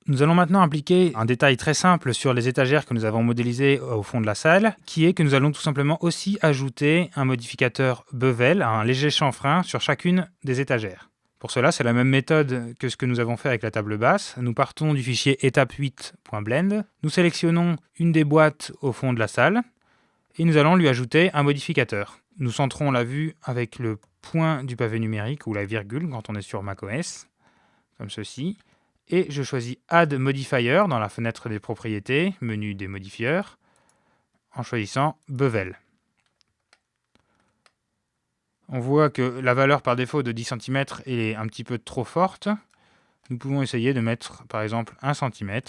Nous allons maintenant appliquer un détail très simple sur les étagères que nous avons modélisées au fond de la salle, qui est que nous allons tout simplement aussi ajouter un modificateur bevel, un léger chanfrein sur chacune des étagères. Pour cela, c'est la même méthode que ce que nous avons fait avec la table basse. Nous partons du fichier étape8.blend, nous sélectionnons une des boîtes au fond de la salle, et nous allons lui ajouter un modificateur. Nous centrons la vue avec le point du pavé numérique ou la virgule quand on est sur macOS, comme ceci. Et je choisis Add Modifier dans la fenêtre des propriétés, menu des modifieurs, en choisissant Bevel. On voit que la valeur par défaut de 10 cm est un petit peu trop forte. Nous pouvons essayer de mettre par exemple 1 cm,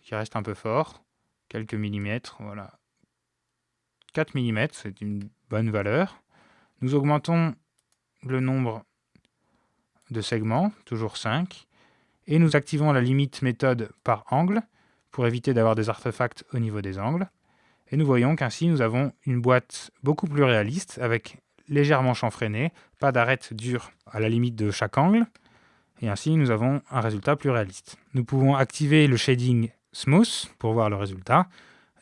qui reste un peu fort, quelques millimètres, voilà. 4 mm, c'est une bonne valeur. Nous augmentons le nombre de segments, toujours 5. Et nous activons la limite méthode par angle pour éviter d'avoir des artefacts au niveau des angles. Et nous voyons qu'ainsi nous avons une boîte beaucoup plus réaliste avec légèrement chanfreinée, pas d'arête dure à la limite de chaque angle. Et ainsi nous avons un résultat plus réaliste. Nous pouvons activer le shading smooth pour voir le résultat.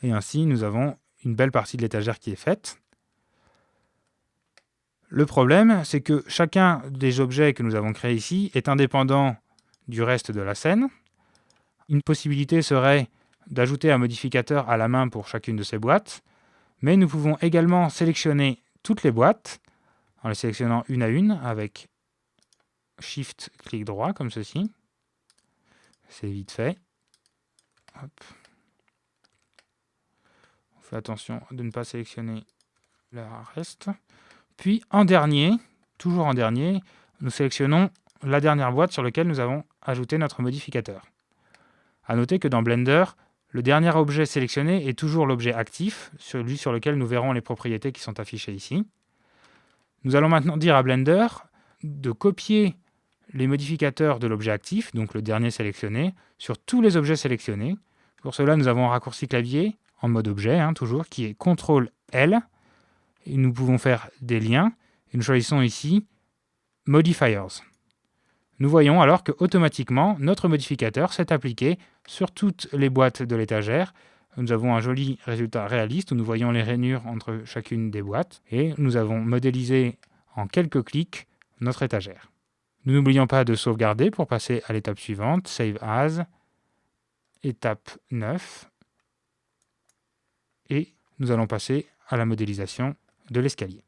Et ainsi nous avons une belle partie de l'étagère qui est faite. Le problème, c'est que chacun des objets que nous avons créés ici est indépendant du reste de la scène. Une possibilité serait d'ajouter un modificateur à la main pour chacune de ces boîtes, mais nous pouvons également sélectionner toutes les boîtes en les sélectionnant une à une avec Shift, clic droit, comme ceci. C'est vite fait. Hop. On fait attention de ne pas sélectionner le reste. Puis en dernier, toujours en dernier, nous sélectionnons la dernière boîte sur laquelle nous avons ajouté notre modificateur. A noter que dans Blender, le dernier objet sélectionné est toujours l'objet actif, celui sur lequel nous verrons les propriétés qui sont affichées ici. Nous allons maintenant dire à Blender de copier les modificateurs de l'objet actif, donc le dernier sélectionné, sur tous les objets sélectionnés. Pour cela, nous avons un raccourci clavier en mode objet, toujours, qui est CTRL-L. Et nous pouvons faire des liens. Et nous choisissons ici Modifiers. Nous voyons alors que automatiquement notre modificateur s'est appliqué sur toutes les boîtes de l'étagère. Nous avons un joli résultat réaliste où nous voyons les rainures entre chacune des boîtes et nous avons modélisé en quelques clics notre étagère. Nous n'oublions pas de sauvegarder pour passer à l'étape suivante, Save As, étape 9, et nous allons passer à la modélisation de l'escalier.